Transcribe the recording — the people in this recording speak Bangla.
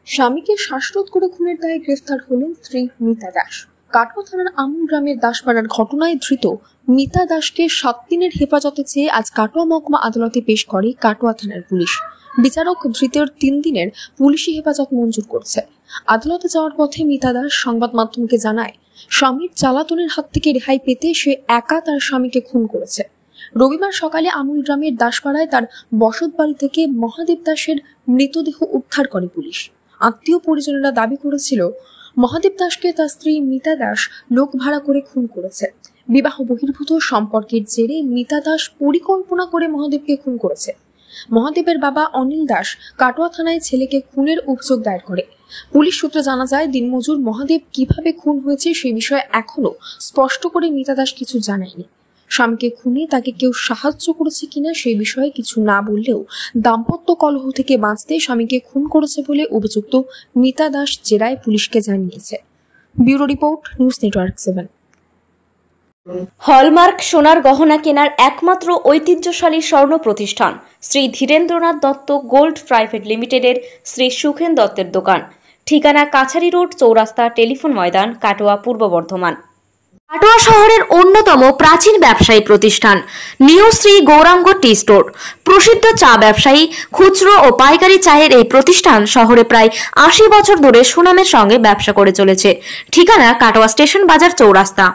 স্বামীকে শ্বাসরোধ করে খুনের দায়ে গ্রেফতার হলেন স্ত্রী মিতা দাস। কাটোয়া থানার আমুল গ্রামের দাসপাড়ার ঘটনায় ধৃত মিতা দাসকে 7 দিনের হেফাজতে চেয়ে আজ কাটোয়া মহকুমা আদালতে পেশ করে কাটোয়া থানার পুলিশ। বিচারক ধৃতের 3 দিনের পুলিশি হেফাজত মঞ্জুর করছে। আদালতে যাওয়ার পথে মিতা দাস সংবাদ মাধ্যমকে জানায়, স্বামীর চালাতনের হাত থেকে রেহাই পেতে সে একা তার স্বামীকে খুন করেছে। রবিবার সকালে আমুল গ্রামের দাসপাড়ায় তার বসত বাড়ি থেকে মহাদেব দাসের মৃতদেহ উদ্ধার করে পুলিশ। আত্মীয় পরিজনেরা দাবি করেছিল, মহাদেব দাসকে তার স্ত্রী মিতা দাস লোক ভাড়া করে খুন করেছে। বিবাহ বহির্ভূত সম্পর্কের জেরে মিতা দাস পরিকল্পনা করে মহাদেবকে খুন করেছে। মহাদেবের বাবা অনিল দাস কাটোয়া থানায় ছেলেকে খুনের অভিযোগ দায়ের করে। পুলিশ সূত্রে জানা যায়, দিনমজুর মহাদেব কিভাবে খুন হয়েছে সে বিষয়ে এখনো স্পষ্ট করে মিতা দাস কিছু জানায়নি। স্বামীকে খুনে তাকে কেউ সাহায্য করেছে কিনা সেই বিষয়ে কিছু না বললেও দাম্পত্য কলহ থেকে বাঁচতে স্বামীকে খুন করেছে বলে অভিযুক্ত মিতা দাস জেরায় পুলিশকে জানিয়েছে। Bureau report, news network 7। Hallmark সোনার গহনা কেনার একমাত্র ঐতিহ্যশালী স্বর্ণ প্রতিষ্ঠান শ্রী ধীরেন্দ্রনাথ দত্ত গোল্ড প্রাইভেট লিমিটেডের শ্রী সুখেন দত্তের দোকান। ঠিকানা কাছারি রোড, চৌরাস্তা, টেলিফোন ময়দান, কাটোয়া, পূর্ব বর্ধমান। কাটোয়া শহরের অন্যতম প্রাচীন ব্যবসায়ী প্রতিষ্ঠান new Shri Gouranga tea store. প্রসিদ্ধ চা ব্যবসায়ী, খুচরো ও পাইকারি চায়ের এই প্রতিষ্ঠান শহরে প্রায় 80 বছর ধরে সুনামের সঙ্গে ব্যবসা করে চলেছে। ঠিকানা কাটোয়া স্টেশন বাজার, চৌরাস্তা।